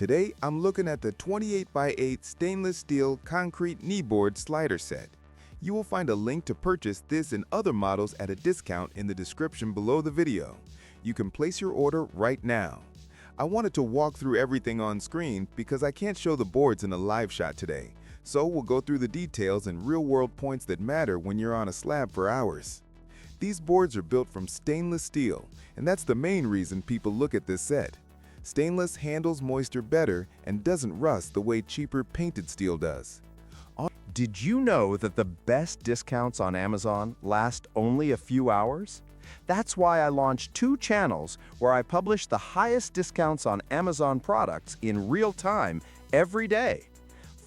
Today, I'm looking at the 28x8 stainless steel concrete kneeboard slider set. You will find a link to purchase this and other models at a discount in the description below the video. You can place your order right now. I wanted to walk through everything on screen because I can't show the boards in a live shot today, so we'll go through the details and real-world points that matter when you're on a slab for hours. These boards are built from stainless steel, and that's the main reason people look at this set. Stainless handles moisture better and doesn't rust the way cheaper painted steel does. Did you know that the best discounts on Amazon last only a few hours? That's why I launched 2 channels where I publish the highest discounts on Amazon products in real time every day.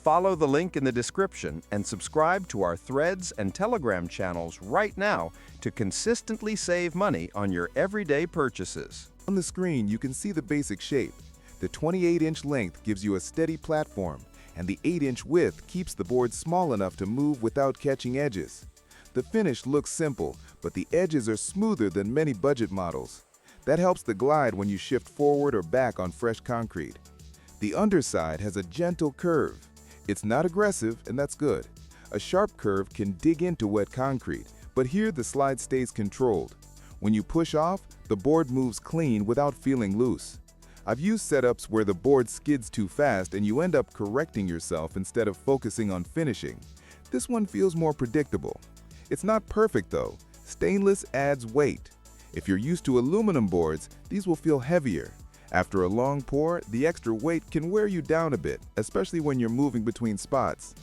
Follow the link in the description and subscribe to our Threads and Telegram channels right now to consistently save money on your everyday purchases. On the screen, you can see the basic shape. The 28-inch length gives you a steady platform, and the 8-inch width keeps the board small enough to move without catching edges. The finish looks simple, but the edges are smoother than many budget models. That helps the glide when you shift forward or back on fresh concrete. The underside has a gentle curve. It's not aggressive, and that's good. A sharp curve can dig into wet concrete, but here the slide stays controlled. When you push off, the board moves clean without feeling loose. I've used setups where the board skids too fast and you end up correcting yourself instead of focusing on finishing. This one feels more predictable. It's not perfect though. Stainless adds weight. If you're used to aluminum boards, these will feel heavier. After a long pour, the extra weight can wear you down a bit, especially when you're moving between spots.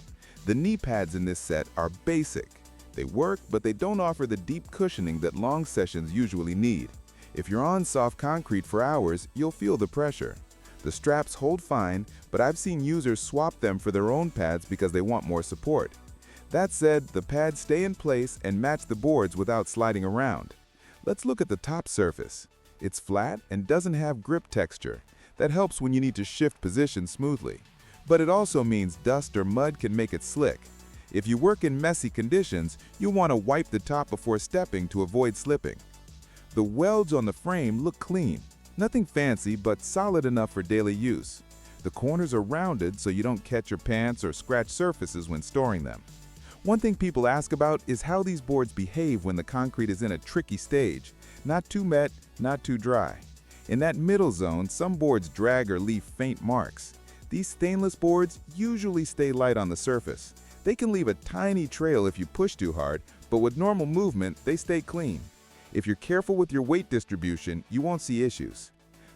The knee pads in this set are basic. They work, but they don't offer the deep cushioning that long sessions usually need. If you're on soft concrete for hours, you'll feel the pressure. The straps hold fine, but I've seen users swap them for their own pads because they want more support. That said, the pads stay in place and match the boards without sliding around. Let's look at the top surface. It's flat and doesn't have grip texture. That helps when you need to shift position smoothly. But it also means dust or mud can make it slick. If you work in messy conditions, you'll want to wipe the top before stepping to avoid slipping. The welds on the frame look clean. Nothing fancy, but solid enough for daily use. The corners are rounded so you don't catch your pants or scratch surfaces when storing them. One thing people ask about is how these boards behave when the concrete is in a tricky stage. Not too wet, not too dry. In that middle zone, some boards drag or leave faint marks. These stainless boards usually stay light on the surface. They can leave a tiny trail if you push too hard, but with normal movement, they stay clean. If you're careful with your weight distribution, you won't see issues.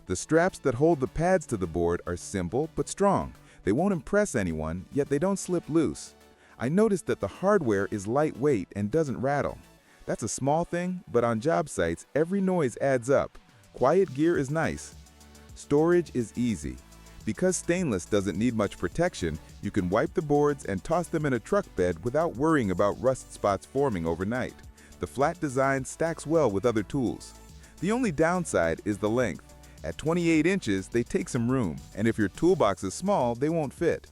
The straps that hold the pads to the board are simple but strong. They won't impress anyone, yet they don't slip loose. I noticed that the hardware is lightweight and doesn't rattle. That's a small thing, but on job sites, every noise adds up. Quiet gear is nice. Storage is easy. Because stainless doesn't need much protection, you can wipe the boards and toss them in a truck bed without worrying about rust spots forming overnight. The flat design stacks well with other tools. The only downside is the length. At 28 inches, they take some room, and if your toolbox is small, they won't fit.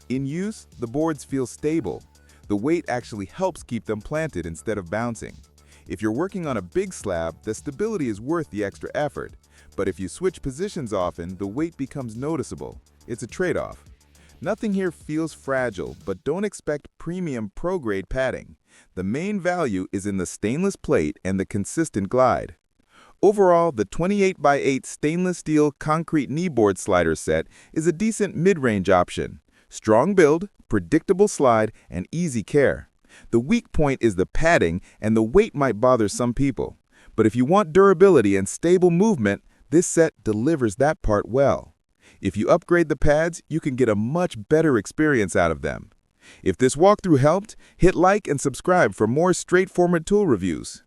In use, the boards feel stable. The weight actually helps keep them planted instead of bouncing. If you're working on a big slab, the stability is worth the extra effort. But if you switch positions often, the weight becomes noticeable. It's a trade-off. Nothing here feels fragile, but don't expect premium pro-grade padding. The main value is in the stainless plate and the consistent glide. Overall, the 28x8 stainless steel concrete kneeboard slider set is a decent mid-range option. Strong build, predictable slide, and easy care. The weak point is the padding, and the weight might bother some people. But if you want durability and stable movement, this set delivers that part well. If you upgrade the pads, you can get a much better experience out of them. If this walkthrough helped, hit like and subscribe for more straightforward tool reviews.